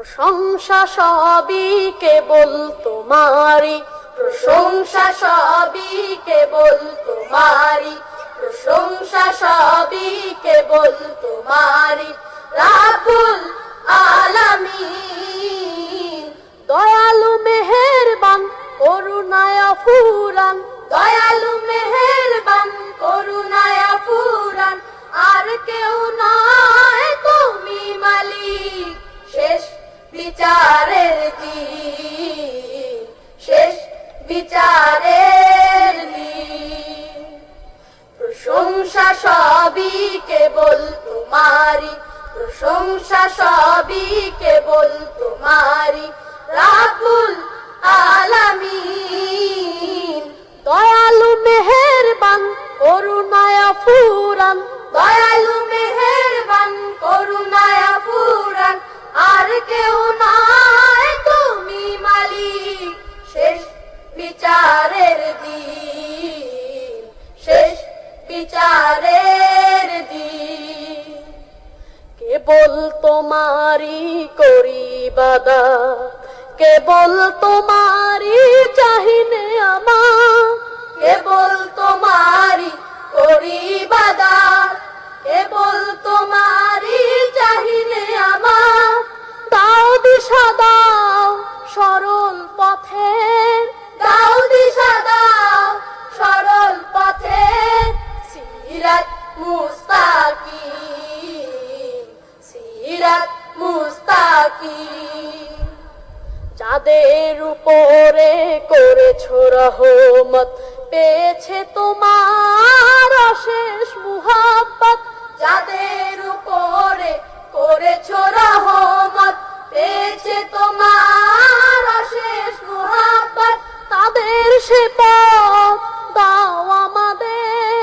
প্রশংসা সবই কেবল তোমারি, প্রশংসা সবই কেবল তোমারি, প্রশংসা সবই কেবল তোমারি। রাব্বুল আলামিন দয়ালু মেহেরবান করুণায় ফুরান, দয়ালু মেহেরবান করুণায় ফুরান। আর কেউ নয় তুমি মালিক, শেষ বিচারের দিন, শেষ বিচারের দিন। প্রশংসা সবই কেবল তোমারি, প্রশংসা সবই কেবল তোমারি। রাব্বুল আলামিন দয়ালু মেহেরবান করুণায় ফুরান, দয়ালু মেহেরবান করুণায় ফুরান। আর কেউ নয় তুমি মালিক, শেষ বিচারের দিন, শেষ বিচারের দিন। কেবল তোমারি করি ইবাদত, কেবল তোমারি চাহিনে আমার, কেবল তোমারি করি ইবাদত, কেবল তোমারি চাহিনে আমার। দাও দিশা দাও সরল পথে, দাও দিশা দাও সরল পথে। সিরাত মুস্তাকিম, সিরাত মুস্তাকিম। যাদের উপরে করেছো রহমত, পেয়েছে তোমার অশেষ মুহাব্বত। যাদের উপরে করেছো রহমত, পেয়েছে তোমার অশেষ মুহাব্বত। তাদের সে পথ দাও আমাদের,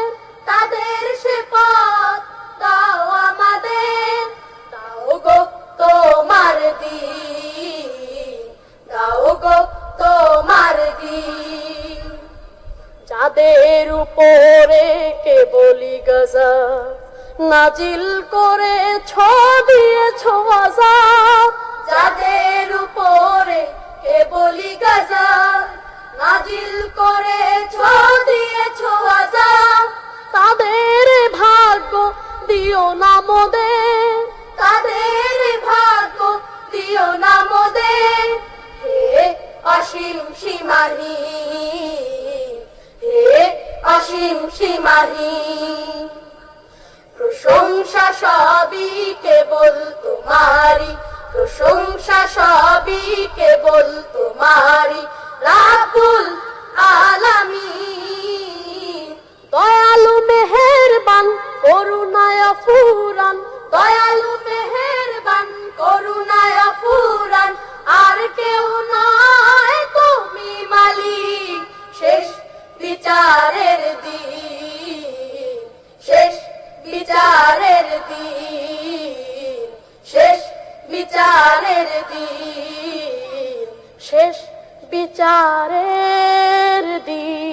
তাদের সে পথ দাও আমাদের। দাও গো তোমার দিন, দাও গো তোমার দিন। যাদের উপরে কেবলি গজব নাজিল করেছ, দিয়েছ আযাব। যাদের উপরে কেবলি গজব নাজিল করেছ, দিয়েছ আযাব। তাদের ভাগ্য দিও না মোদের, তাদের ভাগ্য দিও না মোদের। হে অসীম সীমাহীন, হে অসীম সীমাহীন। প্রশংসা সবই কেবল তোমারি, প্রশংসা সবই কেবল তোমারি। রাব্বুল আলামিন দয়ালু মেহেরবান করুণায় ফুরান, দয়ালু মেহেরবান করুণায় ফুরান। আর কেউ নয় তুমি মালিক, শেষ বিচারের দিন, শেষ বিচারের দিন, শেষ বিচারের দিন, শেষ বিচারের দিন।